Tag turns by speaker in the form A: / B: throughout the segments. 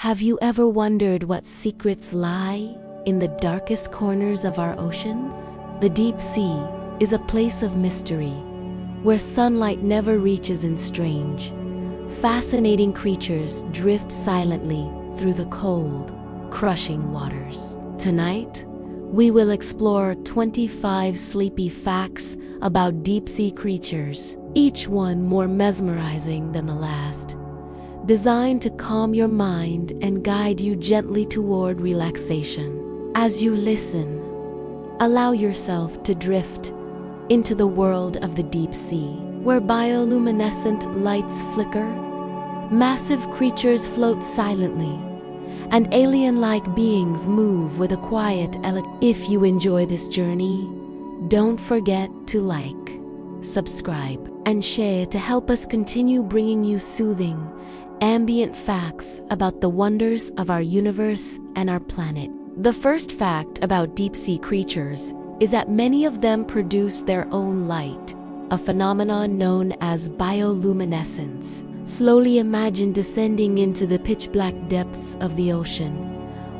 A: Have you ever wondered what secrets lie in the darkest corners of our oceans? The deep sea is a place of mystery, where sunlight never reaches in strange, fascinating creatures drift silently through the cold, crushing waters. Tonight, we will explore 25 sleepy facts about deep-sea creatures, each one more mesmerizing than the last, designed to calm your mind and guide you gently toward relaxation. As you listen, allow yourself to drift into the world of the deep sea, where bioluminescent lights flicker, massive creatures float silently, and alien-like beings move with a quiet elegance. If you enjoy this journey, don't forget to like, subscribe, and share to help us continue bringing you soothing, ambient facts about the wonders of our universe and our planet. The first fact about deep-sea creatures is that many of them produce their own light, a phenomenon known as bioluminescence. Slowly imagine descending into the pitch-black depths of the ocean,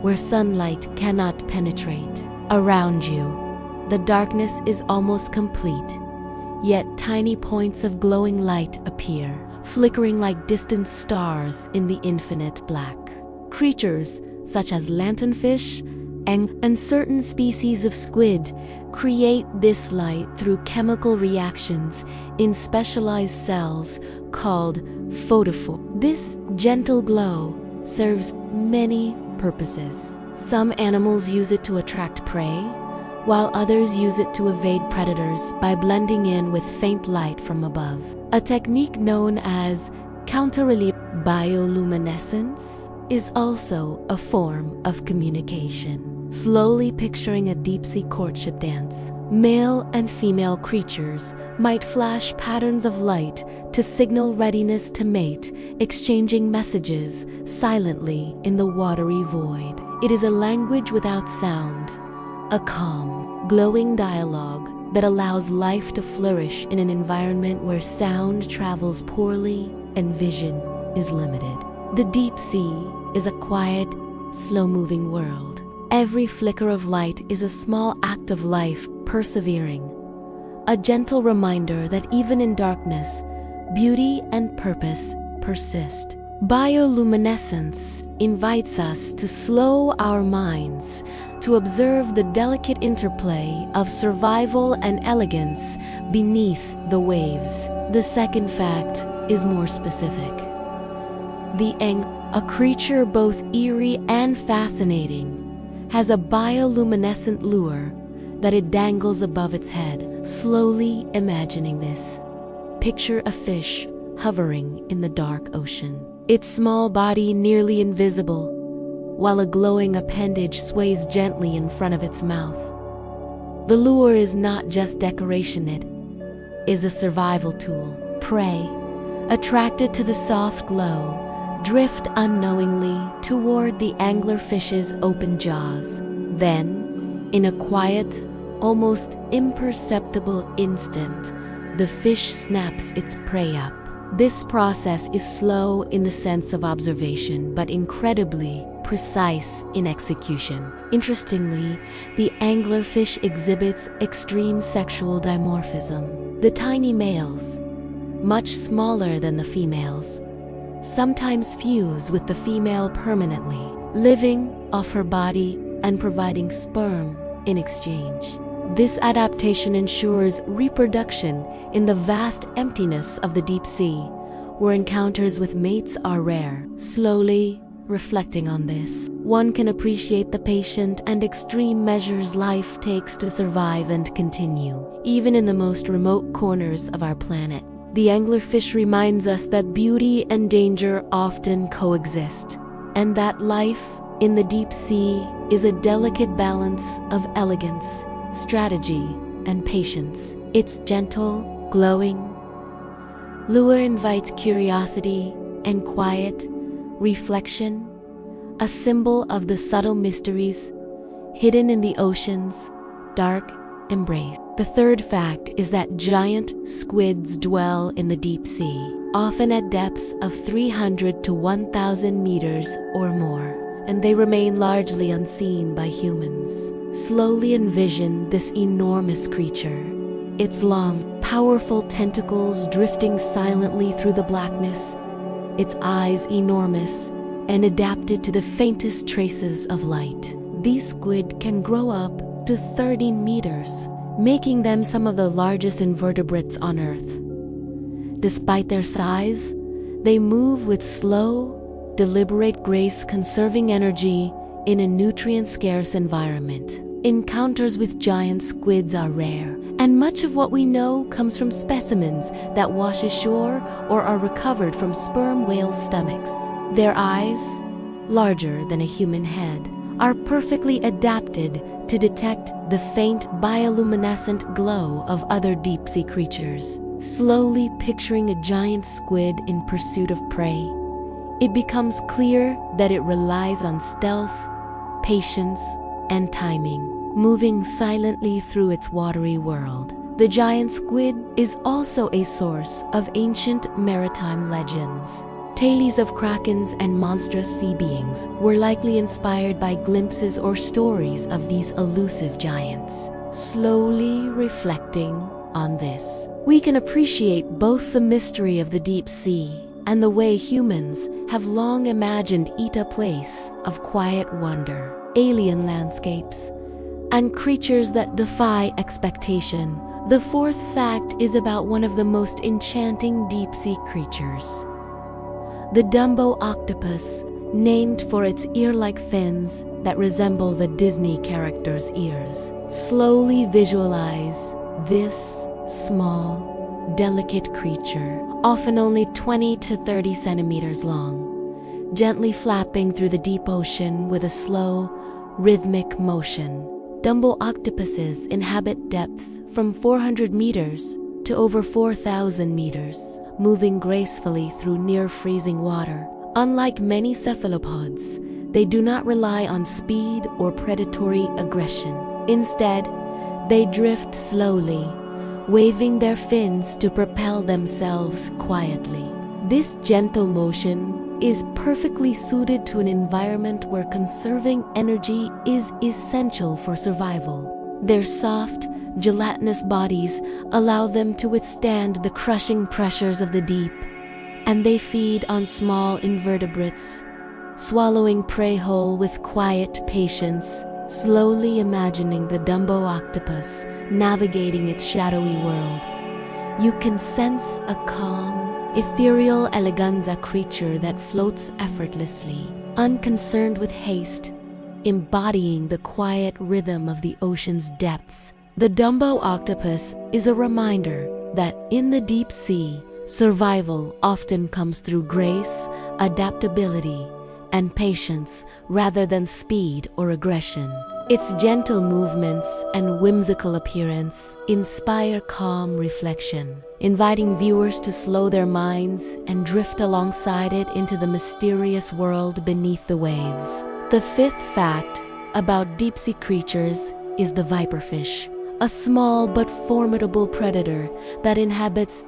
A: where sunlight cannot penetrate. Around you, the darkness is almost complete, yet tiny points of glowing light appear, flickering like distant stars in the infinite black. Creatures such as lanternfish and certain species of squid create this light through chemical reactions in specialized cells called photophores. This gentle glow serves many purposes. Some animals use it to attract prey, while others use it to evade predators by blending in with faint light from above. A technique known as counter-relief bioluminescence is also a form of communication. Slowly picturing a deep-sea courtship dance, male and female creatures might flash patterns of light to signal readiness to mate, exchanging messages silently in the watery void. It is a language without sound, a calm, glowing dialogue that allows life to flourish in an environment where sound travels poorly and vision is limited. The deep sea is a quiet, slow-moving world. Every flicker of light is a small act of life persevering, a gentle reminder that even in darkness, beauty and purpose persist. Bioluminescence invites us to slow our minds, to observe the delicate interplay of survival and elegance beneath the waves. The second fact is more specific. The anglerfish, a creature both eerie and fascinating, has a bioluminescent lure that it dangles above its head. Slowly imagining this, picture a fish hovering in the dark ocean, its small body nearly invisible, while a glowing appendage sways gently in front of its mouth. The lure is not just decoration, it is a survival tool. Prey, attracted to the soft glow, drift unknowingly toward the anglerfish's open jaws. Then, in a quiet, almost imperceptible instant, the fish snaps its prey up. This process is slow in the sense of observation, but incredibly precise in execution. Interestingly, the anglerfish exhibits extreme sexual dimorphism. The tiny males, much smaller than the females, sometimes fuse with the female permanently, living off her body and providing sperm in exchange. This adaptation ensures reproduction in the vast emptiness of the deep sea, where encounters with mates are rare. Slowly reflecting on this, one can appreciate the patient and extreme measures life takes to survive and continue, even in the most remote corners of our planet. The anglerfish reminds us that beauty and danger often coexist, and that life in the deep sea is a delicate balance of elegance, strategy, and patience. Its gentle, glowing lure invites curiosity and quiet reflection, a symbol of the subtle mysteries hidden in the ocean's dark embrace. The third fact is that giant squids dwell in the deep sea. often at depths of 300 to 1,000 meters or more, and they remain largely unseen by humans. Slowly envision this enormous creature. Its long, powerful tentacles drifting silently through the blackness, its eyes enormous and adapted to the faintest traces of light. These squid can grow up to 30 meters, making them some of the largest invertebrates on Earth. Despite their size, they move with slow, deliberate grace, conserving energy in a nutrient-scarce environment. Encounters with giant squids are rare, and much of what we know comes from specimens that wash ashore or are recovered from sperm whale stomachs. Their eyes, larger than a human head, are perfectly adapted to detect the faint bioluminescent glow of other deep-sea creatures. Slowly picturing a giant squid in pursuit of prey, it becomes clear that it relies on stealth, patience, and timing, moving silently through its watery world. The giant squid is also a source of ancient maritime legends. Tales of krakens and monstrous sea beings were likely inspired by glimpses or stories of these elusive giants. Slowly reflecting on this, we can appreciate both the mystery of the deep sea and the way humans have long imagined it a place of quiet wonder, alien landscapes, and creatures that defy expectation. The fourth fact is about one of the most enchanting deep-sea creatures. The Dumbo octopus, named for its ear-like fins that resemble the Disney characters' ears. Slowly visualize this small, delicate creature, often only 20 to 30 centimeters long, gently flapping through the deep ocean with a slow, rhythmic motion. Dumbo octopuses inhabit depths from 400 meters to over 4,000 meters, moving gracefully through near-freezing water. Unlike many cephalopods, they do not rely on speed or predatory aggression. Instead, they drift slowly, waving their fins to propel themselves quietly. This gentle motion is perfectly suited to an environment where conserving energy is essential for survival. Their soft, gelatinous bodies allow them to withstand the crushing pressures of the deep, and they feed on small invertebrates, swallowing prey whole with quiet patience. Slowly imagining the Dumbo octopus navigating its shadowy world, you can sense a calm, ethereal eleganza creature that floats effortlessly, unconcerned with haste, embodying the quiet rhythm of the ocean's depths. The Dumbo octopus is a reminder that in the deep sea, survival often comes through grace, adaptability, and patience rather than speed or aggression. Its gentle movements and whimsical appearance inspire calm reflection, inviting viewers to slow their minds and drift alongside it into the mysterious world beneath the waves. The fifth fact about deep-sea creatures is the viperfish, a small but formidable predator that inhabits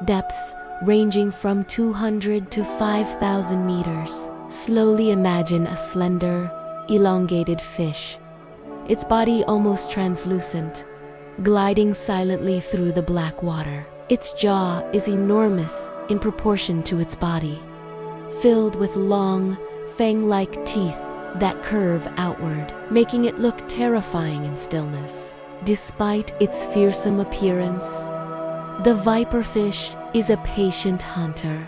A: depths ranging from 200 to 5,000 meters. Slowly imagine a slender, elongated fish, its body almost translucent, gliding silently through the black water. Its jaw is enormous in proportion to its body, filled with long, fang-like teeth that curve outward, making it look terrifying in stillness. Despite its fearsome appearance, the viperfish is a patient hunter.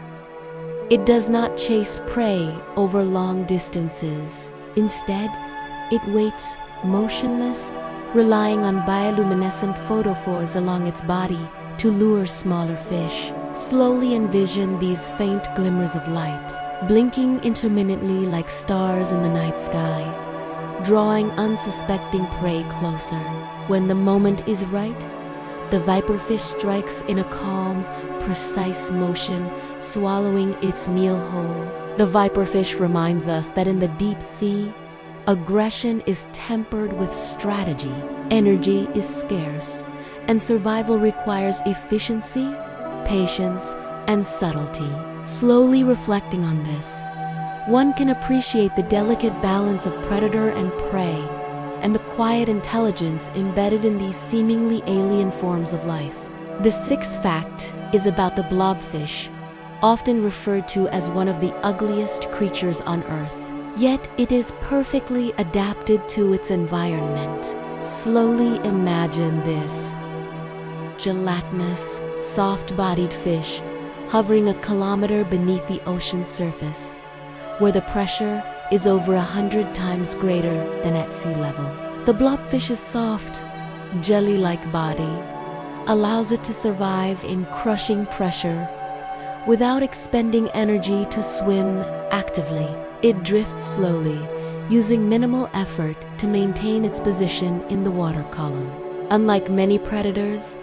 A: It does not chase prey over long distances. Instead, it waits motionless, relying on bioluminescent photophores along its body to lure smaller fish. Slowly envision these faint glimmers of light, blinking intermittently like stars in the night sky, drawing unsuspecting prey closer. When the moment is right, the viperfish strikes in a calm, precise motion, swallowing its meal whole. The viperfish reminds us that in the deep sea, aggression is tempered with strategy, energy is scarce, and survival requires efficiency, patience, and subtlety. Slowly reflecting on this, one can appreciate the delicate balance of predator and prey and the quiet intelligence embedded in these seemingly alien forms of life. The sixth fact is about the blobfish, often referred to as one of the ugliest creatures on Earth. Yet it is perfectly adapted to its environment. Slowly imagine this gelatinous, soft-bodied fish hovering a kilometer beneath the ocean surface, where the pressure is over 100 times greater than at sea level. The blobfish's soft, jelly-like body allows it to survive in crushing pressure without expending energy to swim actively. It drifts slowly, using minimal effort to maintain its position in the water column. Unlike many predators,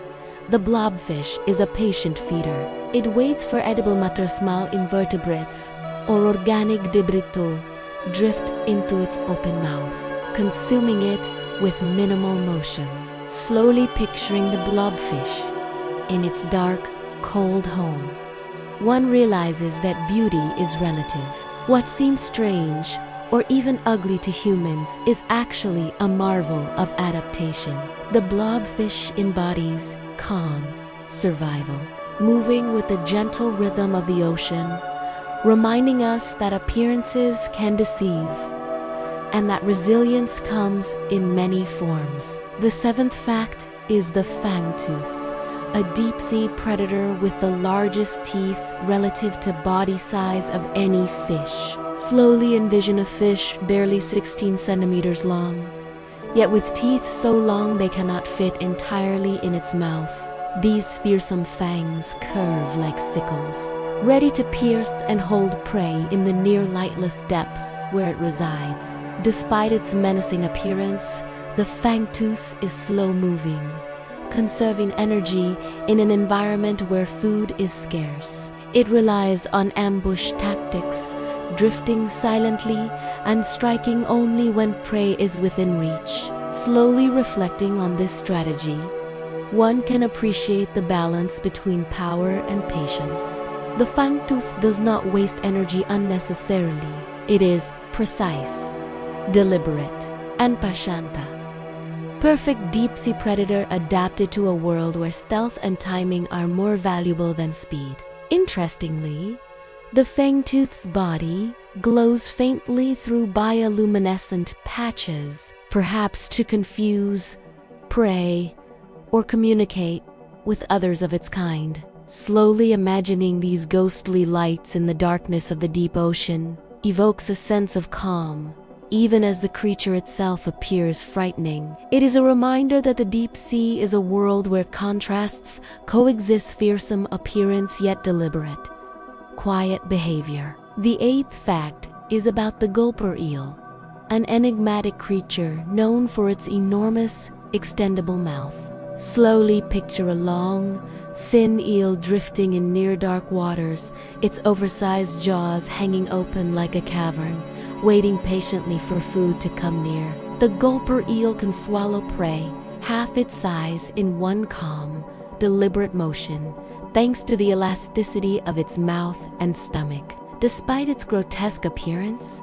A: the blobfish is a patient feeder. It waits for edible small invertebrates or organic debris to drift into its open mouth, consuming it with minimal motion. Slowly picturing the blobfish in its dark, cold home, one realizes that beauty is relative. What seems strange or even ugly to humans is actually a marvel of adaptation. The blobfish embodies calm survival, moving with the gentle rhythm of the ocean, reminding us that appearances can deceive and that resilience comes in many forms. The seventh fact is the fangtooth, a deep-sea predator with the largest teeth relative to body size of any fish. Slowly envision a fish barely 16 centimeters long, yet with teeth so long they cannot fit entirely in its mouth. These fearsome fangs curve like sickles, ready to pierce and hold prey in the near lightless depths where it resides. Despite its menacing appearance, the fangtooth is slow-moving, conserving energy in an environment where food is scarce. It relies on ambush tactics, drifting silently and striking only when prey is within reach. Slowly reflecting on this strategy, one can appreciate the balance between power and patience. The fangtooth does not waste energy unnecessarily. It is precise, deliberate, and pasyente. Perfect deep-sea predator adapted to a world where stealth and timing are more valuable than speed. Interestingly, the fangtooth's body glows faintly through bioluminescent patches, perhaps to confuse, prey, or communicate with others of its kind. Slowly imagining these ghostly lights in the darkness of the deep ocean evokes a sense of calm, even as the creature itself appears frightening. It is a reminder that the deep sea is a world where contrasts coexist: fearsome appearance yet deliberate, quiet behavior. The eighth fact is about the gulper eel, an enigmatic creature known for its enormous, extendable mouth. Slowly picture a long, thin eel drifting in near-dark waters, its oversized jaws hanging open like a cavern, waiting patiently for food to come near. The gulper eel can swallow prey half its size in one calm, deliberate motion, thanks to the elasticity of its mouth and stomach. Despite its grotesque appearance,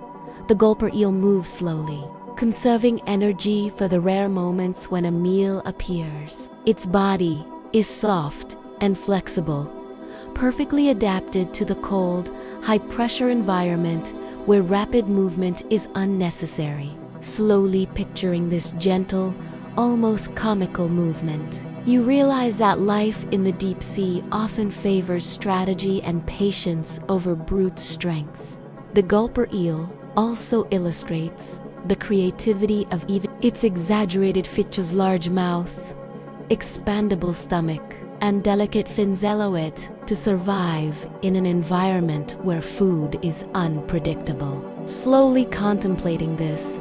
A: the gulper eel moves slowly, conserving energy for the rare moments when a meal appears. Its body is soft and flexible, perfectly adapted to the cold, high-pressure environment where rapid movement is unnecessary. Slowly picturing this gentle, almost comical movement, you realize that life in the deep sea often favors strategy and patience over brute strength. The gulper eel also illustrates the creativity of even its exaggerated features: large mouth, expandable stomach, and delicate fins allow it to survive in an environment where food is unpredictable. Slowly contemplating this,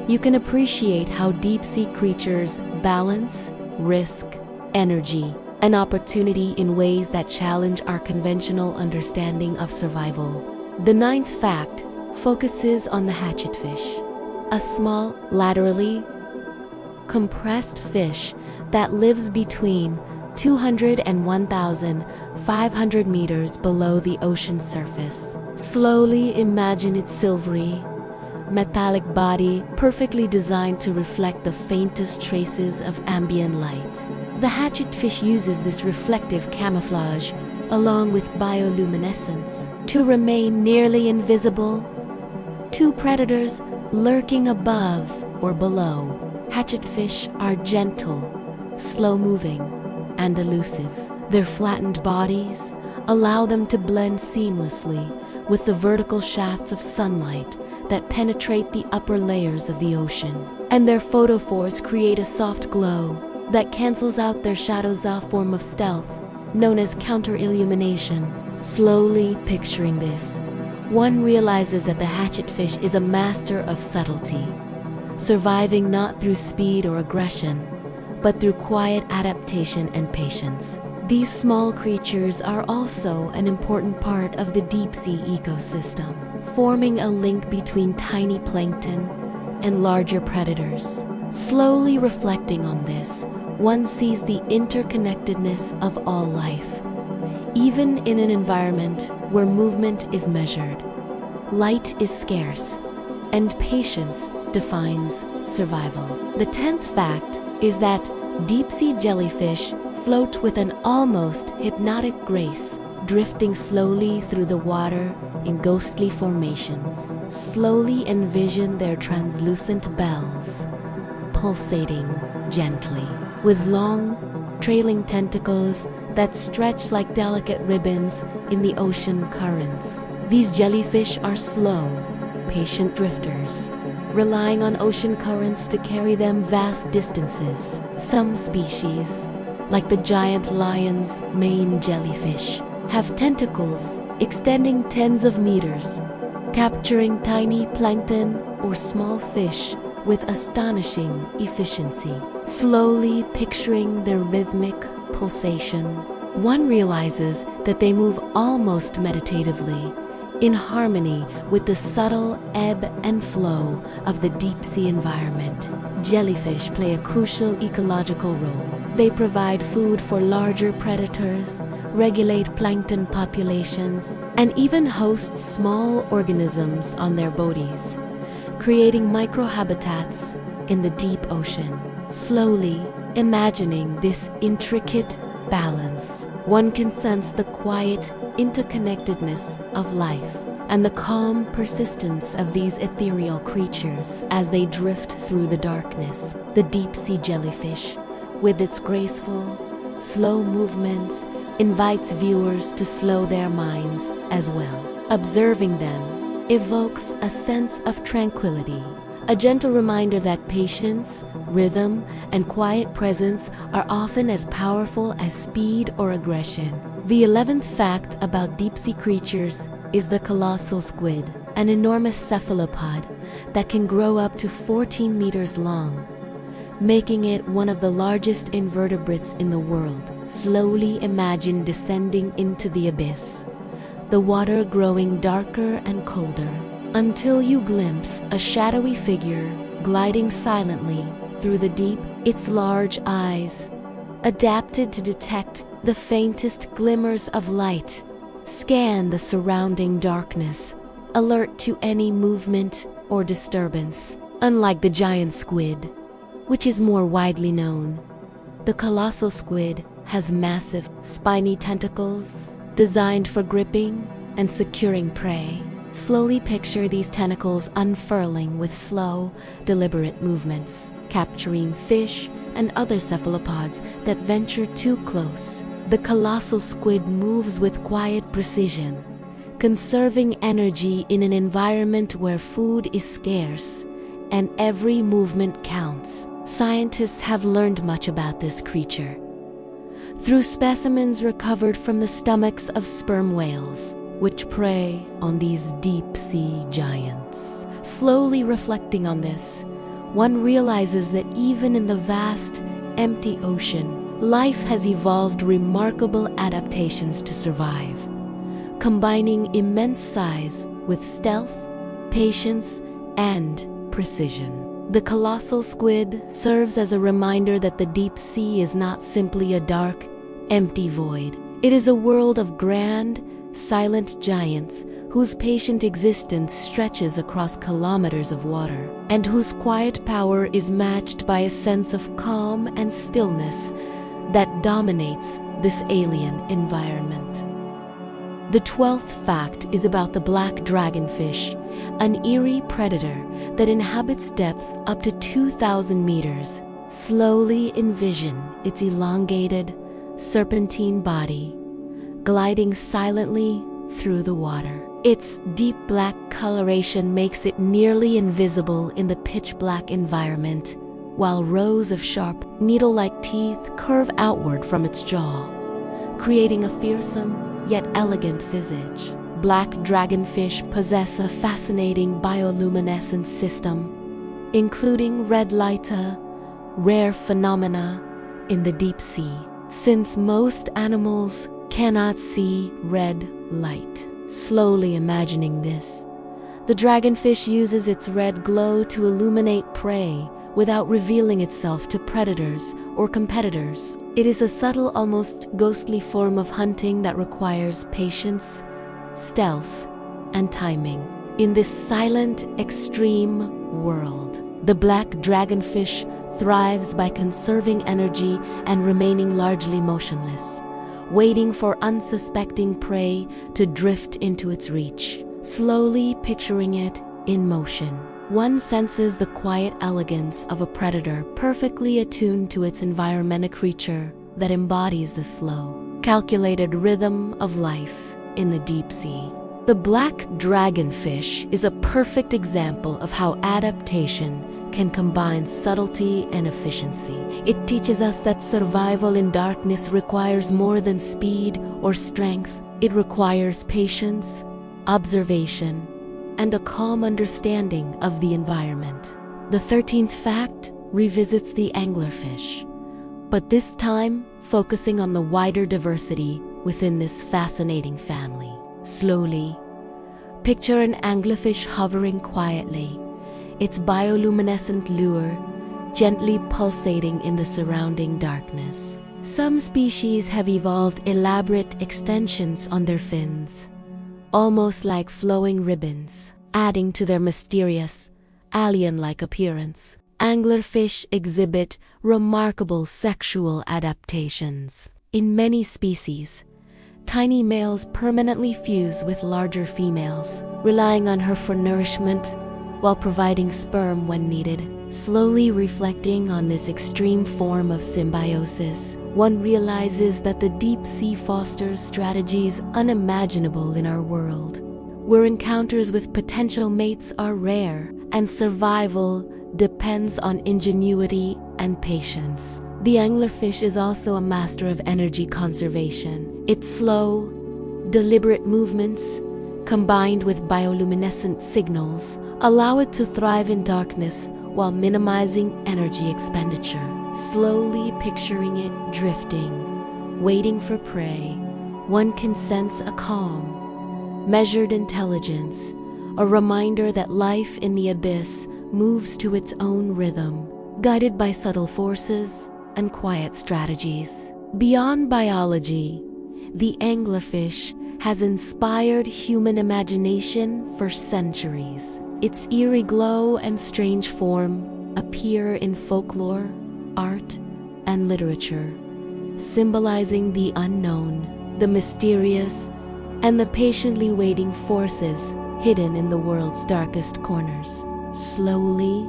A: you can appreciate how deep-sea creatures balance risk, energy, and opportunity in ways that challenge our conventional understanding of survival. The ninth fact focuses on the hatchetfish, a small, laterally compressed fish that lives between 200 and 1,500 meters below the ocean surface. Slowly imagine its silvery, metallic body perfectly designed to reflect the faintest traces of ambient light. The hatchetfish uses this reflective camouflage, along with bioluminescence, to remain nearly invisible to predators lurking above or below. Hatchetfish are gentle, slow-moving, and elusive. Their flattened bodies allow them to blend seamlessly with the vertical shafts of sunlight that penetrate the upper layers of the ocean. And their photophores create a soft glow that cancels out their shadows, a form of stealth known as counter-illumination. Slowly picturing this, one realizes that the hatchetfish is a master of subtlety, surviving not through speed or aggression, but through quiet adaptation and patience. These small creatures are also an important part of the deep-sea ecosystem, forming a link between tiny plankton and larger predators. Slowly reflecting on this, one sees the interconnectedness of all life, even in an environment where movement is measured, light is scarce, and patience defines survival. The 10th fact is that deep-sea jellyfish float with an almost hypnotic grace, drifting slowly through the water in ghostly formations. Slowly envision their translucent bells, pulsating gently, with long, trailing tentacles that stretch like delicate ribbons in the ocean currents. These jellyfish are slow, patient drifters, relying on ocean currents to carry them vast distances. Some species, like the giant lion's mane jellyfish, have tentacles extending tens of meters, capturing tiny plankton or small fish with astonishing efficiency. Slowly picturing their rhythmic pulsation, one realizes that they move almost meditatively, in harmony with the subtle ebb and flow of the deep-sea environment. Jellyfish play a crucial ecological role. They provide food for larger predators, regulate plankton populations, and even host small organisms on their bodies, creating microhabitats in the deep ocean. Slowly imagining this intricate balance, one can sense the quiet interconnectedness of life and the calm persistence of these ethereal creatures as they drift through the darkness. The deep-sea jellyfish, with its graceful, slow movements, invites viewers to slow their minds as well. Observing them evokes a sense of tranquility, a gentle reminder that patience, rhythm, and quiet presence are often as powerful as speed or aggression. The 11th fact about deep-sea creatures is the colossal squid, an enormous cephalopod that can grow up to 14 meters long, making it one of the largest invertebrates in the world. Slowly imagine descending into the abyss, the water growing darker and colder, until you glimpse a shadowy figure gliding silently through the deep. Its large eyes, adapted to detect the faintest glimmers of light, scan the surrounding darkness, alert to any movement or disturbance. Unlike the giant squid, which is more widely known, the colossal squid has massive, spiny tentacles designed for gripping and securing prey. Slowly picture these tentacles unfurling with slow, deliberate movements, capturing fish and other cephalopods that venture too close. The colossal squid moves with quiet precision, conserving energy in an environment where food is scarce and every movement counts. Scientists have learned much about this creature through specimens recovered from the stomachs of sperm whales, which prey on these deep-sea giants. Slowly reflecting on this, one realizes that even in the vast, empty ocean, life has evolved remarkable adaptations to survive, combining immense size with stealth, patience, and precision. The colossal squid serves as a reminder that the deep sea is not simply a dark, empty void. It is a world of grand, silent giants whose patient existence stretches across kilometers of water, and whose quiet power is matched by a sense of calm and stillness that dominates this alien environment. The 12th fact is about the black dragonfish, an eerie predator that inhabits depths up to 2,000 meters. Slowly envision its elongated, serpentine body gliding silently through the water. Its deep black coloration makes it nearly invisible in the pitch-black environment, while rows of sharp, needle-like teeth curve outward from its jaw, creating a fearsome yet elegant visage. Black dragonfish possess a fascinating bioluminescent system, including red light, a rare phenomena in the deep sea, since most animals cannot see red light. Slowly imagining this, the dragonfish uses its red glow to illuminate prey without revealing itself to predators or competitors. It is a subtle, almost ghostly form of hunting that requires patience, stealth, and timing. In this silent, extreme world, the black dragonfish thrives by conserving energy and remaining largely motionless, waiting for unsuspecting prey to drift into its reach. Slowly picturing it in motion, one senses the quiet elegance of a predator perfectly attuned to its environment, a creature that embodies the slow, calculated rhythm of life in the deep sea. The black dragonfish is a perfect example of how adaptation can combine subtlety and efficiency. It teaches us that survival in darkness requires more than speed or strength. It requires patience, observation, and a calm understanding of the environment. The 13th fact revisits the anglerfish, but this time focusing on the wider diversity within this fascinating family. Slowly, picture an anglerfish hovering quietly, its bioluminescent lure gently pulsating in the surrounding darkness. Some species have evolved elaborate extensions on their fins, almost like flowing ribbons, adding to their mysterious, alien-like appearance. Anglerfish exhibit remarkable sexual adaptations. In many species, tiny males permanently fuse with larger females, relying on her for nourishment while providing sperm when needed. Slowly reflecting on this extreme form of symbiosis, one realizes that the deep sea fosters strategies unimaginable in our world, where encounters with potential mates are rare and survival depends on ingenuity and patience. The anglerfish is also a master of energy conservation. Its slow, deliberate movements, combined with bioluminescent signals, allow it to thrive in darkness while minimizing energy expenditure. Slowly picturing it drifting, waiting for prey, one can sense a calm, measured intelligence, a reminder that life in the abyss moves to its own rhythm, guided by subtle forces and quiet strategies. Beyond biology, the anglerfish has inspired human imagination for centuries. Its eerie glow and strange form appear in folklore, art, and literature, symbolizing the unknown, the mysterious, and the patiently waiting forces hidden in the world's darkest corners. Slowly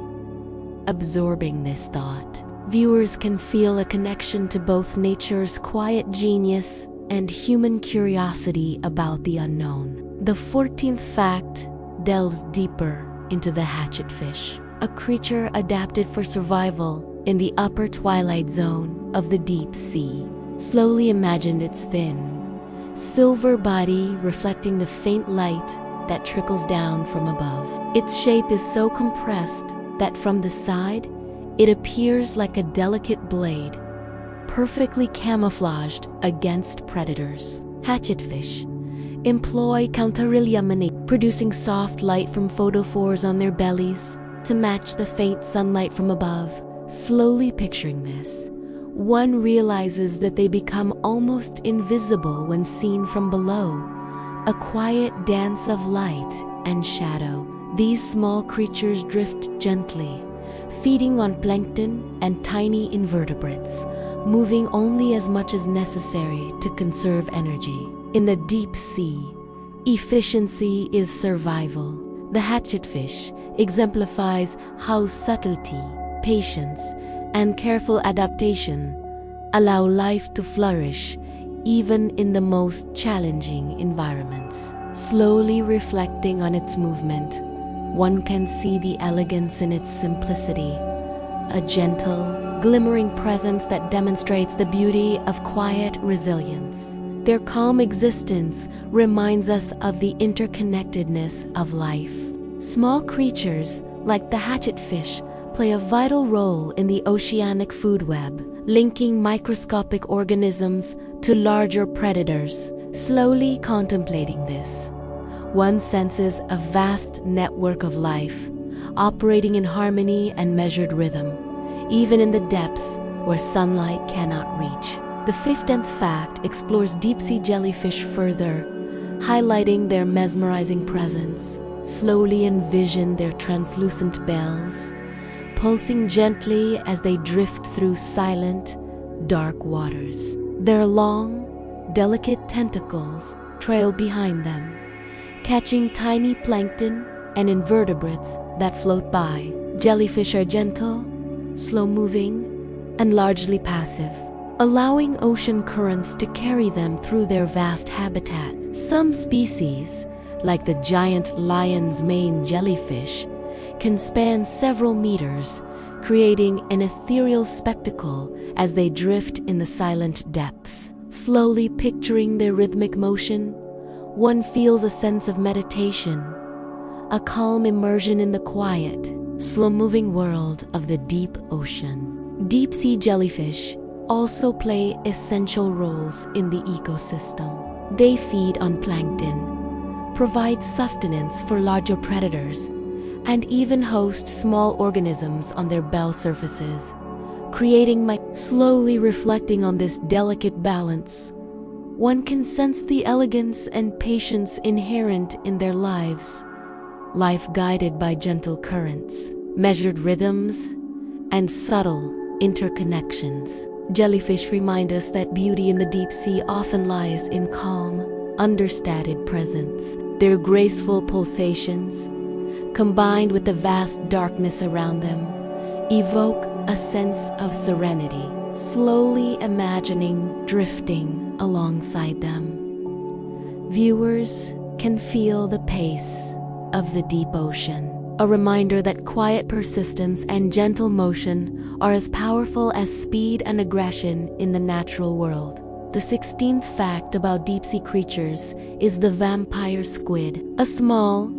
A: absorbing this thought, viewers can feel a connection to both nature's quiet genius and human curiosity about the unknown. The 14th fact delves deeper into the hatchetfish, a creature adapted for survival in the upper twilight zone of the deep sea. Slowly imagine its thin, silver body reflecting the faint light that trickles down from above. Its shape is so compressed that from the side, it appears like a delicate blade, perfectly camouflaged against predators. Hatchetfish employ counterilluminate, producing soft light from photophores on their bellies to match the faint sunlight from above. Slowly picturing this, one realizes that they become almost invisible when seen from below, a quiet dance of light and shadow. These small creatures drift gently, feeding on plankton and tiny invertebrates, moving only as much as necessary to conserve energy. In the deep sea, efficiency is survival. The hatchetfish exemplifies how subtlety, patience, and careful adaptation allow life to flourish even in the most challenging environments. Slowly reflecting on its movement, one can see the elegance in its simplicity, a gentle, glimmering presence that demonstrates the beauty of quiet resilience. Their calm existence reminds us of the interconnectedness of life. Small creatures, like the hatchetfish, play a vital role in the oceanic food web, linking microscopic organisms to larger predators. Slowly contemplating this, one senses a vast network of life, operating in harmony and measured rhythm, even in the depths where sunlight cannot reach. The 15th fact explores deep-sea jellyfish further, highlighting their mesmerizing presence. Slowly envision their translucent bells, pulsing gently as they drift through silent, dark waters. Their long, delicate tentacles trail behind them, catching tiny plankton and invertebrates that float by. Jellyfish are gentle, slow-moving, and largely passive, allowing ocean currents to carry them through their vast habitat. Some species, like the giant lion's mane jellyfish, can span several meters, creating an ethereal spectacle as they drift in the silent depths. Slowly picturing their rhythmic motion, one feels a sense of meditation, a calm immersion in the quiet, slow-moving world of the deep ocean. Deep-sea jellyfish also play essential roles in the ecosystem. They feed on plankton, provide sustenance for larger predators, and even host small organisms on their bell surfaces, creating slowly reflecting on this delicate balance, one can sense the elegance and patience inherent in their lives, life guided by gentle currents, measured rhythms, and subtle interconnections. Jellyfish remind us that beauty in the deep sea often lies in calm, understated presence. Their graceful pulsations, combined with the vast darkness around them, evoke a sense of serenity. Slowly imagining drifting alongside them, viewers can feel the pace of the deep ocean, a reminder that quiet persistence and gentle motion are as powerful as speed and aggression in the natural world. The 16th fact about deep-sea creatures is the vampire squid, a small,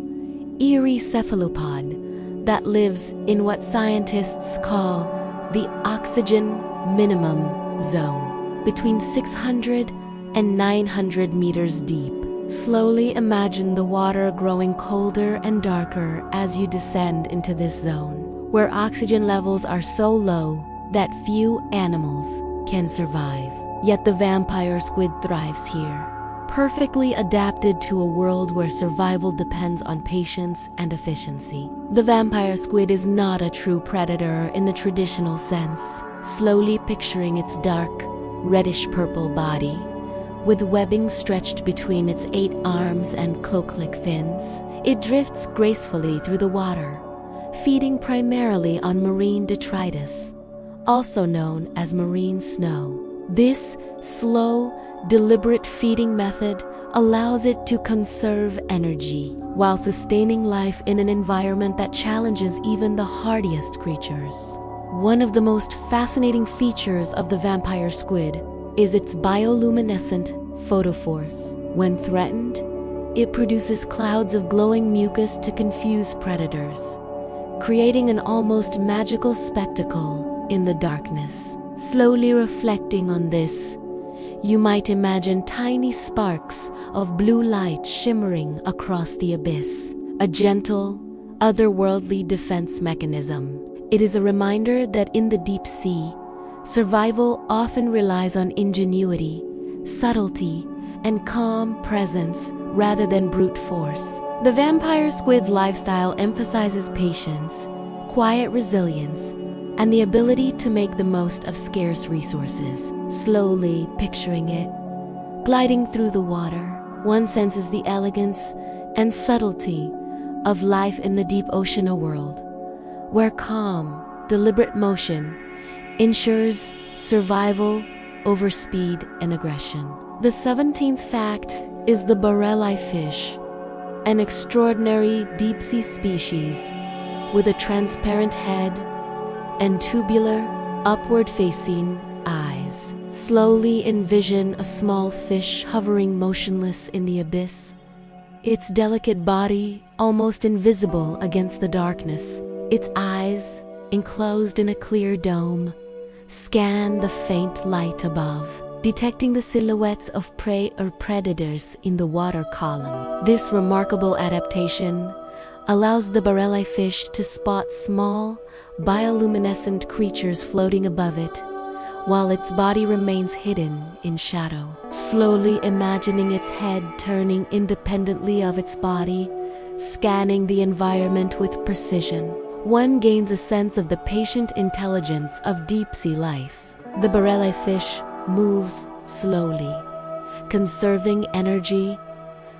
A: eerie cephalopod that lives in what scientists call the oxygen minimum zone, between 600 and 900 meters deep. Slowly imagine the water growing colder and darker as you descend into this zone, where oxygen levels are so low that few animals can survive. Yet the vampire squid thrives here, perfectly adapted to a world where survival depends on patience and efficiency. The vampire squid is not a true predator in the traditional sense. Slowly picturing its dark, reddish-purple body, with webbing stretched between its 8 arms and cloak-like fins, it drifts gracefully through the water, feeding primarily on marine detritus, also known as marine snow. This slow, deliberate feeding method allows it to conserve energy while sustaining life in an environment that challenges even the hardiest creatures. One of the most fascinating features of the vampire squid is its bioluminescent photophores. When threatened, it produces clouds of glowing mucus to confuse predators, creating an almost magical spectacle in the darkness. Slowly reflecting on this, you might imagine tiny sparks of blue light shimmering across the abyss, a gentle, otherworldly defense mechanism. It is a reminder that in the deep sea, survival often relies on ingenuity, subtlety, and calm presence rather than brute force. The vampire squid's lifestyle emphasizes patience, quiet resilience, and the ability to make the most of scarce resources. Slowly picturing it, gliding through the water, one senses the elegance and subtlety of life in the deep ocean, a world where calm, deliberate motion ensures survival over speed and aggression. The 17th fact is the jellyfish, an extraordinary deep-sea species with a transparent head and tubular, upward-facing eyes. Slowly envision a small fish hovering motionless in the abyss, its delicate body almost invisible against the darkness. Its eyes, enclosed in a clear dome, scan the faint light above, detecting the silhouettes of prey or predators in the water column. This remarkable adaptation allows the jellyfish to spot small, bioluminescent creatures floating above it, while its body remains hidden in shadow. Slowly imagining its head turning independently of its body, scanning the environment with precision, one gains a sense of the patient intelligence of deep-sea life. The jellyfish moves slowly, conserving energy,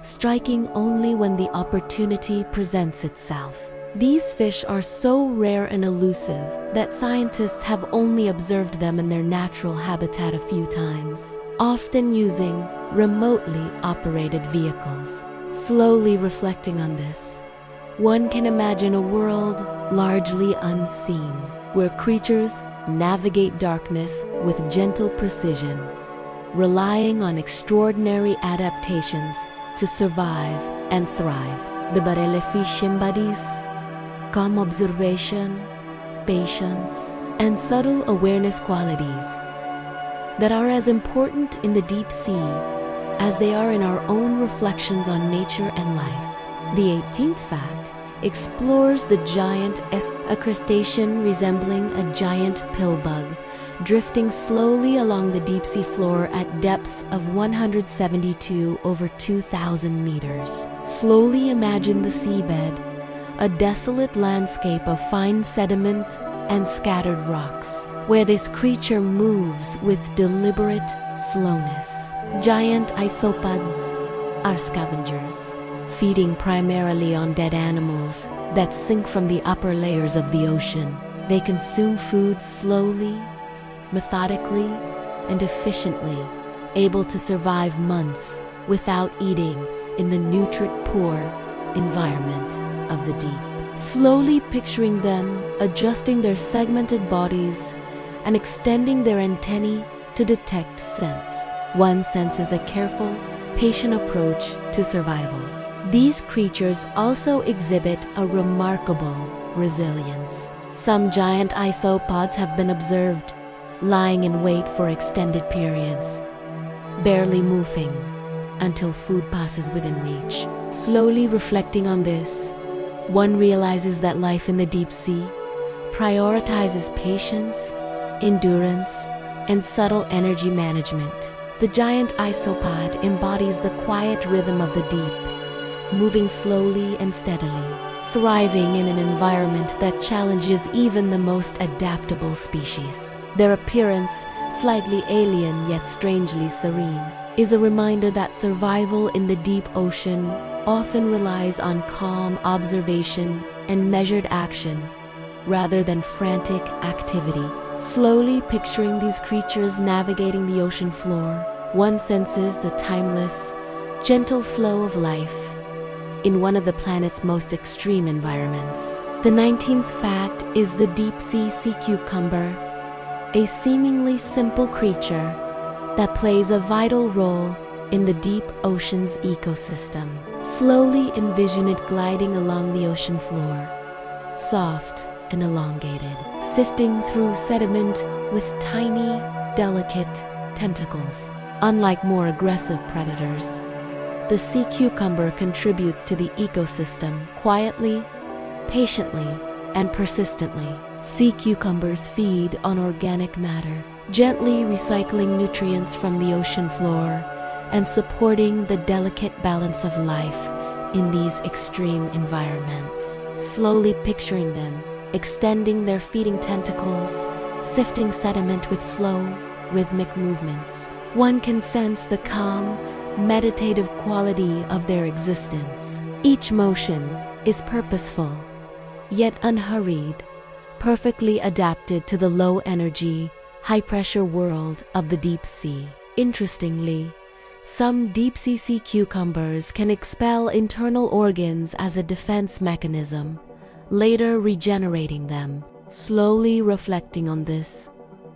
A: striking only when the opportunity presents itself. These fish are so rare and elusive that scientists have only observed them in their natural habitat a few times, often using remotely operated vehicles. Slowly reflecting on this, one can imagine a world largely unseen, where creatures navigate darkness with gentle precision, relying on extraordinary adaptations to survive and thrive. The jellyfish embodies calm observation, patience, and subtle awareness qualities that are as important in the deep sea as they are in our own reflections on nature and life. The 18th fact explores the giant a crustacean resembling a giant pillbug, drifting slowly along the deep-sea floor at depths of 172 over 2,000 meters. Slowly imagine the seabed, a desolate landscape of fine sediment and scattered rocks, where this creature moves with deliberate slowness. Giant isopods are scavengers, feeding primarily on dead animals that sink from the upper layers of the ocean. They consume food slowly, methodically, and efficiently, able to survive months without eating in the nutrient-poor environment of the deep. Slowly picturing them adjusting their segmented bodies and extending their antennae to detect scents. One senses a careful, patient approach to survival. These creatures also exhibit a remarkable resilience. Some giant isopods have been observed lying in wait for extended periods, barely moving until food passes within reach. Slowly reflecting on this, one realizes that life in the deep sea prioritizes patience, endurance, and subtle energy management. The giant isopod embodies the quiet rhythm of the deep, moving slowly and steadily, thriving in an environment that challenges even the most adaptable species. Their appearance, slightly alien yet strangely serene, is a reminder that survival in the deep ocean often relies on calm observation and measured action rather than frantic activity. Slowly picturing these creatures navigating the ocean floor, one senses the timeless, gentle flow of life in one of the planet's most extreme environments. The 19th fact is the deep-sea sea cucumber, a seemingly simple creature that plays a vital role in the deep ocean's ecosystem. Slowly envision it gliding along the ocean floor, soft and elongated, sifting through sediment with tiny, delicate tentacles. Unlike more aggressive predators, the sea cucumber contributes to the ecosystem quietly, patiently, and persistently. Sea cucumbers feed on organic matter, gently recycling nutrients from the ocean floor and supporting the delicate balance of life in these extreme environments. Slowly picturing them, extending their feeding tentacles, sifting sediment with slow, rhythmic movements. One can sense the calm, meditative quality of their existence. Each motion is purposeful, yet unhurried, perfectly adapted to the low-energy, high-pressure world of the deep sea. Interestingly, some deep-sea sea cucumbers can expel internal organs as a defense mechanism, later regenerating them. Slowly reflecting on this,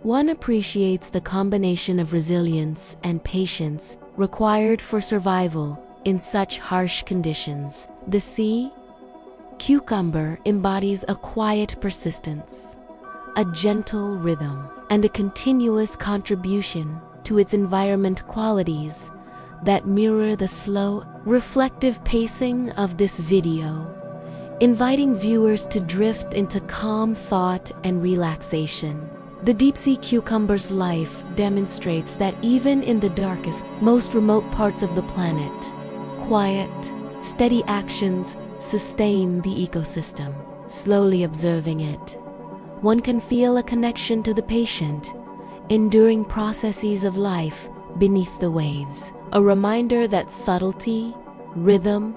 A: one appreciates the combination of resilience and patience required for survival in such harsh conditions. The sea cucumber embodies a quiet persistence, a gentle rhythm, and a continuous contribution to its environment qualities that mirror the slow, reflective pacing of this video, inviting viewers to drift into calm thought and relaxation. The deep-sea cucumber's life demonstrates that even in the darkest, most remote parts of the planet, quiet, steady actions sustain the ecosystem. Slowly observing it, one can feel a connection to the patient, enduring processes of life beneath the waves. A reminder that subtlety, rhythm,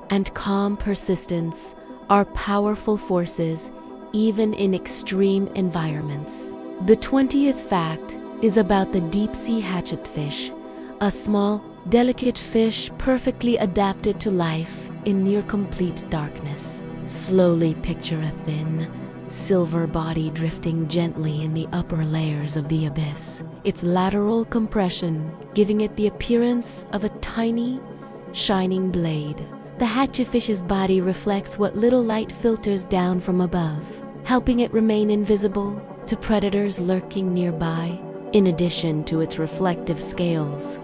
A: and calm persistence are powerful forces even in extreme environments. The 20th fact is about the deep-sea hatchetfish, a small, delicate fish perfectly adapted to life in near-complete darkness. Slowly picture a thin, silver body drifting gently in the upper layers of the abyss, its lateral compression giving it the appearance of a tiny, shining blade. The hatchetfish's body reflects what little light filters down from above, helping it remain invisible to predators lurking nearby. In addition to its reflective scales,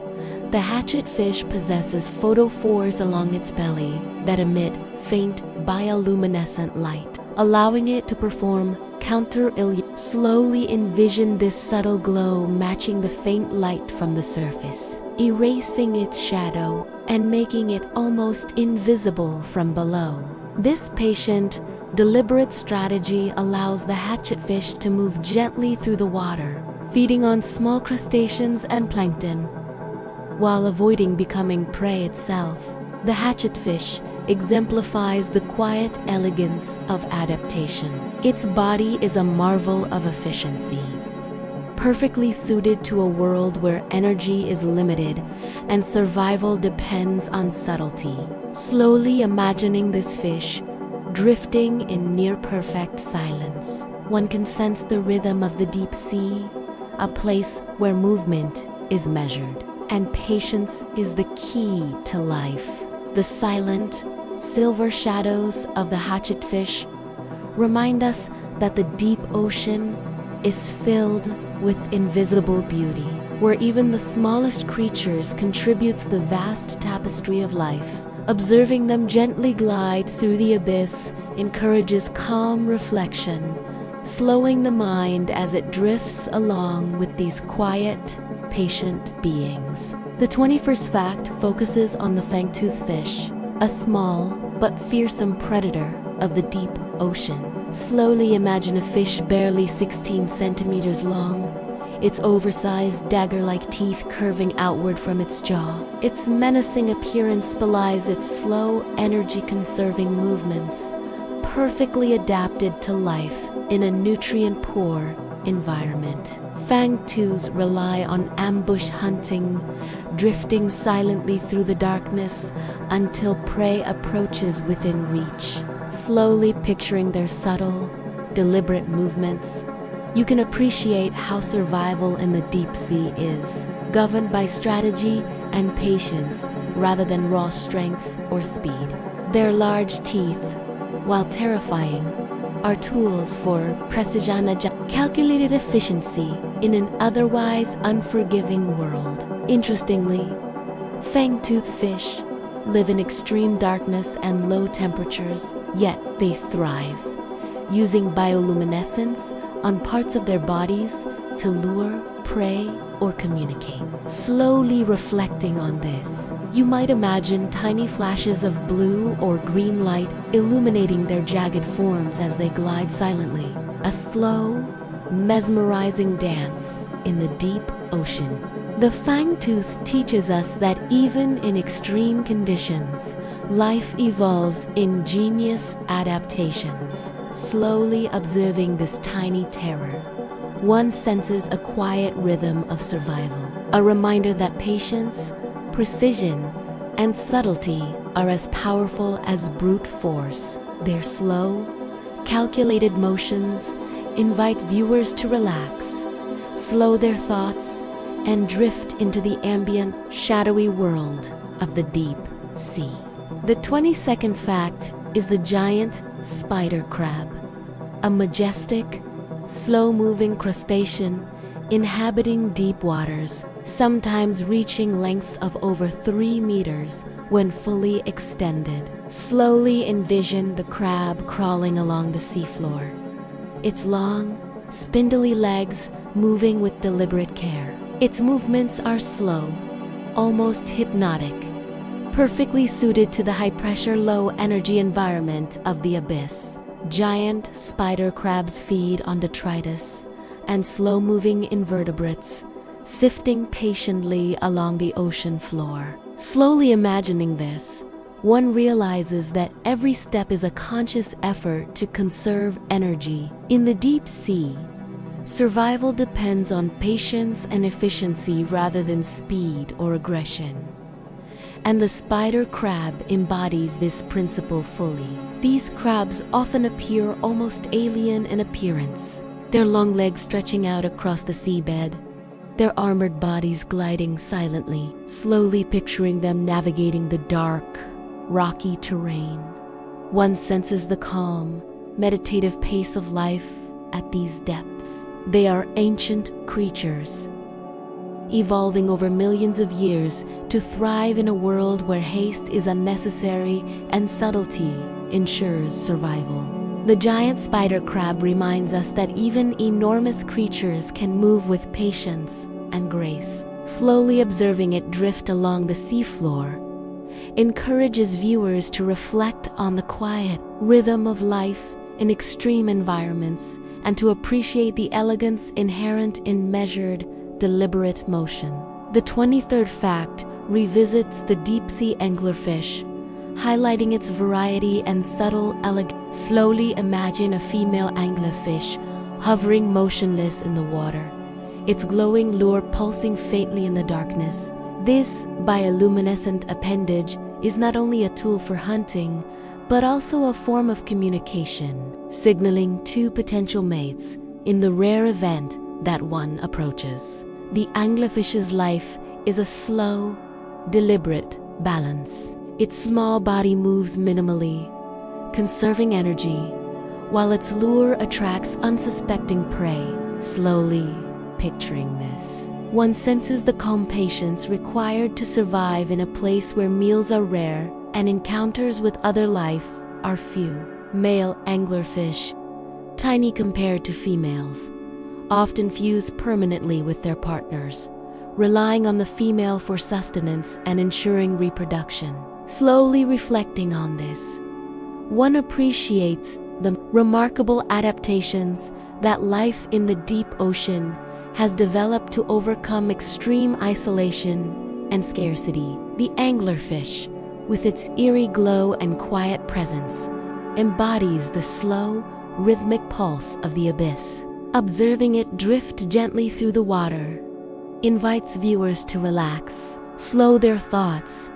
A: the hatchetfish possesses photophores along its belly that emit faint bioluminescent light, allowing it to perform counter-illusion. Slowly envision this subtle glow matching the faint light from the surface, erasing its shadow and making it almost invisible from below. This patient, deliberate strategy allows the hatchetfish to move gently through the water, feeding on small crustaceans and plankton, while avoiding becoming prey itself. The hatchetfish exemplifies the quiet elegance of adaptation. Its body is a marvel of efficiency, perfectly suited to a world where energy is limited and survival depends on subtlety. Slowly imagining this fish drifting in near-perfect silence, one can sense the rhythm of the deep sea, a place where movement is measured and patience is the key to life. The silent, silver shadows of the hatchetfish remind us that the deep ocean is filled with invisible beauty, where even the smallest creatures contributes the vast tapestry of life. Observing them gently glide through the abyss encourages calm reflection, slowing the mind as it drifts along with these quiet, patient beings. The 21st fact focuses on the fangtooth fish, a small but fearsome predator of the deep ocean. Slowly imagine a fish barely 16 centimeters long, its oversized dagger-like teeth curving outward from its jaw. Its menacing appearance belies its slow, energy-conserving movements, perfectly adapted to life in a nutrient-poor environment. Fangtooths rely on ambush hunting, drifting silently through the darkness until prey approaches within reach. Slowly picturing their subtle, deliberate movements, you can appreciate how survival in the deep sea is, governed by strategy and patience rather than raw strength or speed. Their large teeth, while terrifying, are tools for precision, calculated efficiency in an otherwise unforgiving world. Interestingly, fangtooth fish live in extreme darkness and low temperatures, yet they thrive, using bioluminescence on parts of their bodies to lure prey or communicate. Slowly reflecting on this, you might imagine tiny flashes of blue or green light illuminating their jagged forms as they glide silently. A slow, mesmerizing dance in the deep ocean. The fangtooth teaches us that even in extreme conditions, life evolves ingenious adaptations. Slowly observing this tiny terror, one senses a quiet rhythm of survival, a reminder that patience, precision, and subtlety are as powerful as brute force. Their slow, calculated motions invite viewers to relax, slow their thoughts, and drift into the ambient, shadowy world of the deep sea. The 22nd fact is the giant spider crab, a majestic, slow-moving crustacean inhabiting deep waters, sometimes reaching lengths of over 3 meters when fully extended. Slowly envision the crab crawling along the seafloor, its long, spindly legs moving with deliberate care. Its movements are slow, almost hypnotic, perfectly suited to the high-pressure, low-energy environment of the abyss. Giant spider crabs feed on detritus and slow-moving invertebrates, sifting patiently along the ocean floor. Slowly imagining this, one realizes that every step is a conscious effort to conserve energy. In the deep sea, survival depends on patience and efficiency rather than speed or aggression. And the spider crab embodies this principle fully. These crabs often appear almost alien in appearance, their long legs stretching out across the seabed, their armored bodies gliding silently, slowly picturing them navigating the dark, rocky terrain. One senses the calm, meditative pace of life at these depths. They are ancient creatures, evolving over millions of years to thrive in a world where haste is unnecessary and subtlety ensures survival. The giant spider crab reminds us that even enormous creatures can move with patience and grace. Slowly observing it drift along the seafloor encourages viewers to reflect on the quiet rhythm of life in extreme environments and to appreciate the elegance inherent in measured, deliberate motion. The 23rd fact revisits the deep-sea anglerfish, highlighting its variety and subtle elegance. Slowly imagine a female anglerfish hovering motionless in the water, its glowing lure pulsing faintly in the darkness. This bioluminescent appendage is not only a tool for hunting, but also a form of communication, signaling two potential mates in the rare event that one approaches. The anglerfish's life is a slow, deliberate balance. Its small body moves minimally, conserving energy, while its lure attracts unsuspecting prey. Slowly picturing this, one senses the calm patience required to survive in a place where meals are rare and encounters with other life are few. Male anglerfish, tiny compared to females, often fuse permanently with their partners, relying on the female for sustenance and ensuring reproduction. Slowly reflecting on this, one appreciates the remarkable adaptations that life in the deep ocean has developed to overcome extreme isolation and scarcity. The anglerfish, with its eerie glow and quiet presence, embodies the slow, rhythmic pulse of the abyss. Observing it drift gently through the water invites viewers to relax, slow their thoughts,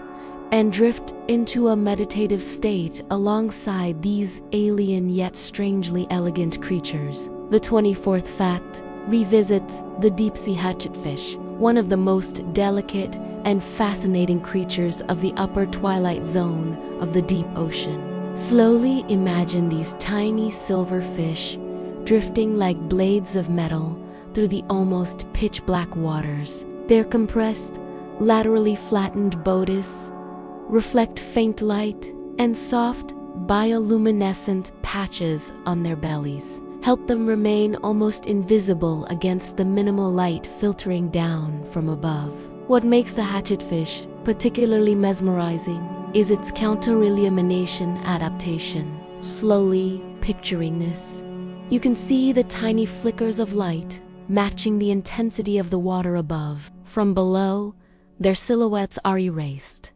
A: and drift into a meditative state alongside these alien yet strangely elegant creatures. The 24th fact revisits the deep-sea hatchetfish, one of the most delicate and fascinating creatures of the upper twilight zone of the deep ocean. Slowly imagine these tiny silver fish drifting like blades of metal through the almost pitch-black waters. Their compressed, laterally flattened bodies reflect faint light and soft, bioluminescent patches on their bellies, help them remain almost invisible against the minimal light filtering down from above. What makes the hatchetfish particularly mesmerizing is its counter-illumination adaptation. Slowly picturing this, you can see the tiny flickers of light matching the intensity of the water above. From below, their silhouettes are erased,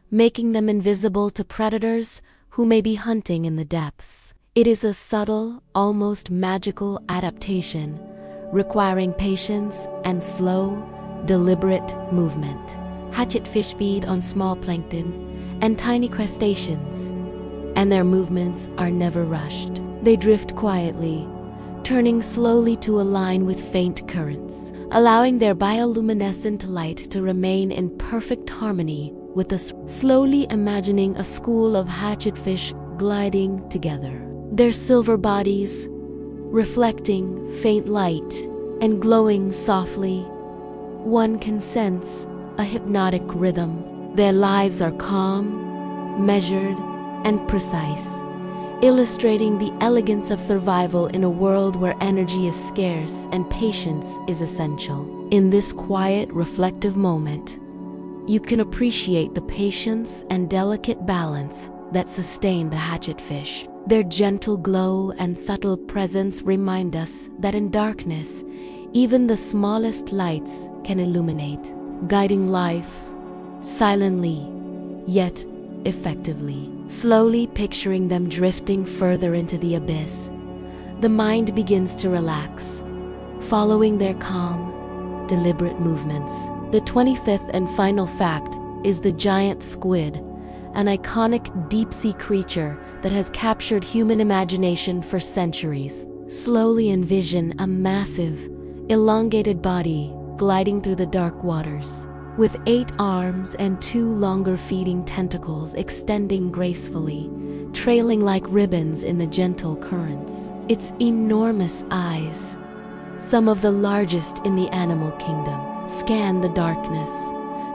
A: making them invisible to predators who may be hunting in the depths. It is a subtle, almost magical adaptation, requiring patience and slow, deliberate movement. Hatchetfish feed on small plankton and tiny crustaceans, and their movements are never rushed. They drift quietly, turning slowly to align with faint currents, allowing their bioluminescent light to remain in perfect harmony with us. Slowly imagining a school of hatchetfish gliding together, their silver bodies reflecting faint light and glowing softly. One can sense a hypnotic rhythm. Their lives are calm, measured, and precise, illustrating the elegance of survival in a world where energy is scarce and patience is essential. In this quiet, reflective moment, you can appreciate the patience and delicate balance that sustain the hatchetfish. Their gentle glow and subtle presence remind us that in darkness, even the smallest lights can illuminate, guiding life silently, yet effectively. Slowly picturing them drifting further into the abyss, the mind begins to relax, following their calm, deliberate movements. The 25th and final fact is the giant squid, an iconic deep-sea creature that has captured human imagination for centuries. Slowly envision a massive, elongated body gliding through the dark waters, with 8 arms and 2 longer feeding tentacles extending gracefully, trailing like ribbons in the gentle currents. Its enormous eyes, some of the largest in the animal kingdom, scan the darkness,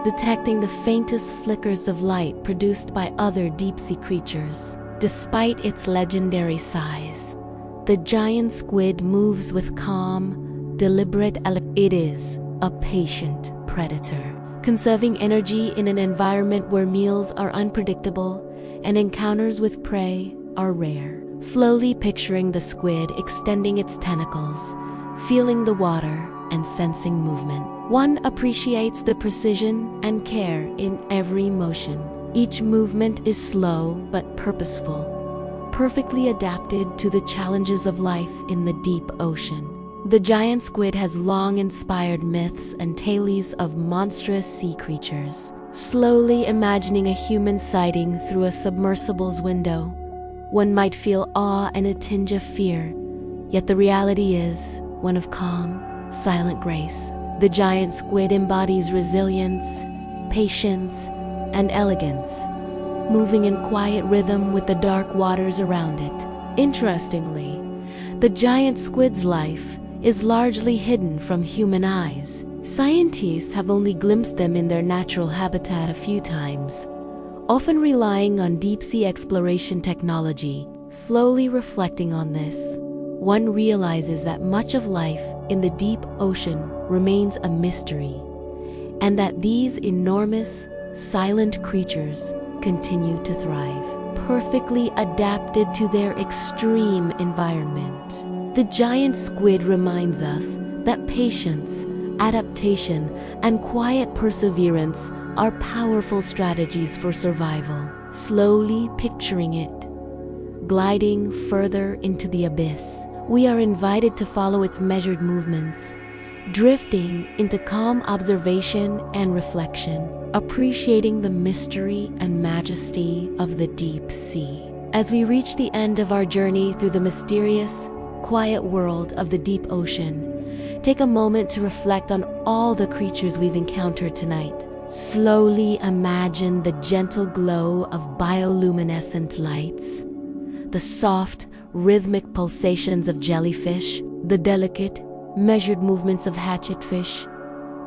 A: detecting the faintest flickers of light produced by other deep-sea creatures. Despite its legendary size, the giant squid moves with calm, deliberate It is a patient predator, conserving energy in an environment where meals are unpredictable and encounters with prey are rare. Slowly picturing the squid extending its tentacles, feeling the water and sensing movement, one appreciates the precision and care in every motion. Each movement is slow but purposeful, perfectly adapted to the challenges of life in the deep ocean. The giant squid has long inspired myths and tales of monstrous sea creatures. Slowly imagining a human sighting through a submersible's window, one might feel awe and a tinge of fear, yet the reality is one of calm, silent grace. The giant squid embodies resilience, patience, and elegance, moving in quiet rhythm with the dark waters around it. Interestingly, the giant squid's life is largely hidden from human eyes. Scientists have only glimpsed them in their natural habitat a few times, often relying on deep-sea exploration technology. Slowly reflecting on this, one realizes that much of life in the deep ocean remains a mystery, and that these enormous, silent creatures continue to thrive, perfectly adapted to their extreme environment. The giant squid reminds us that patience, adaptation, and quiet perseverance are powerful strategies for survival. Slowly picturing it, gliding further into the abyss, we are invited to follow its measured movements, drifting into calm observation and reflection, appreciating the mystery and majesty of the deep sea. As we reach the end of our journey through the mysterious, quiet world of the deep ocean, take a moment to reflect on all the creatures we've encountered tonight. Slowly imagine the gentle glow of bioluminescent lights, the soft, rhythmic pulsations of jellyfish, the delicate, measured movements of hatchetfish,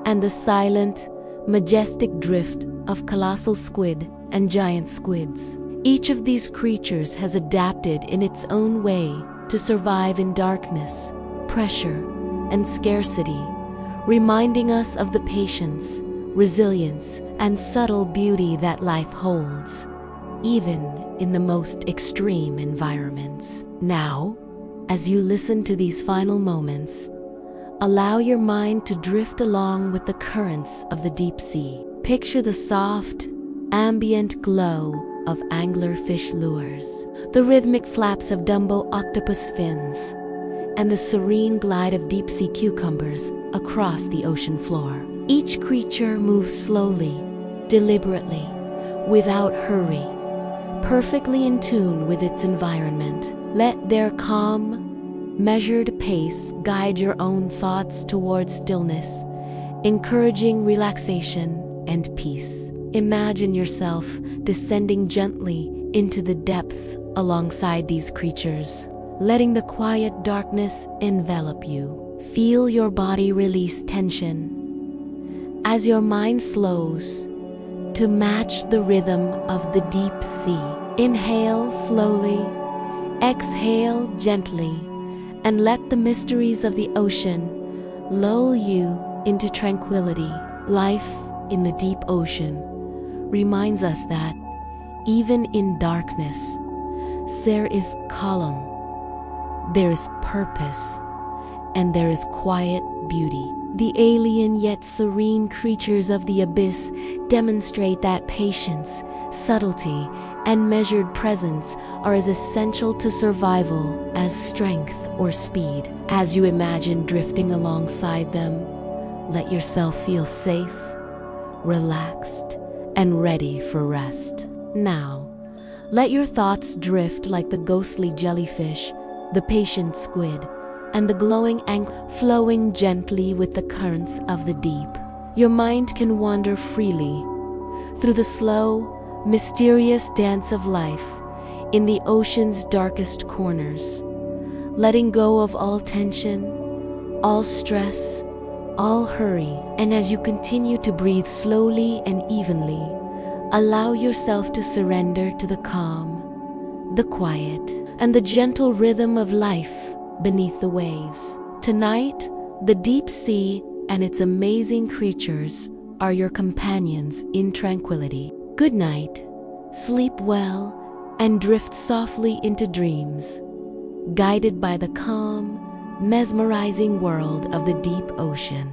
A: and the silent, majestic drift of colossal squid and giant squids. Each of these creatures has adapted in its own way to survive in darkness, pressure, and scarcity, reminding us of the patience, resilience, and subtle beauty that life holds, even in the most extreme environments. Now, as you listen to these final moments, allow your mind to drift along with the currents of the deep sea. Picture the soft, ambient glow of anglerfish lures, the rhythmic flaps of Dumbo octopus fins, and the serene glide of deep-sea cucumbers across the ocean floor. Each creature moves slowly, deliberately, without hurry, perfectly in tune with its environment. Let their calm, measured pace guide your own thoughts towards stillness, encouraging relaxation and peace. Imagine yourself descending gently into the depths alongside these creatures, letting the quiet darkness envelop you. Feel your body release tension as your mind slows to match the rhythm of the deep sea. Inhale slowly, exhale gently, and let the mysteries of the ocean lull you into tranquility. Life in the deep ocean reminds us that even in darkness, there is calm, there is purpose, and there is quiet beauty. The alien yet serene creatures of the abyss demonstrate that patience, subtlety, and measured presence are as essential to survival as strength or speed. As you imagine drifting alongside them, let yourself feel safe, relaxed, and ready for rest. Now, let your thoughts drift like the ghostly jellyfish, the patient squid, and the glowing angler, flowing gently with the currents of the deep. Your mind can wander freely through the slow, mysterious dance of life in the ocean's darkest corners, letting go of all tension, all stress, all hurry. And as you continue to breathe slowly and evenly, allow yourself to surrender to the calm, the quiet, and the gentle rhythm of life beneath the waves. Tonight, the deep sea and its amazing creatures are your companions in tranquility. Good night, sleep well, and drift softly into dreams, guided by the calm, mesmerizing world of the deep ocean.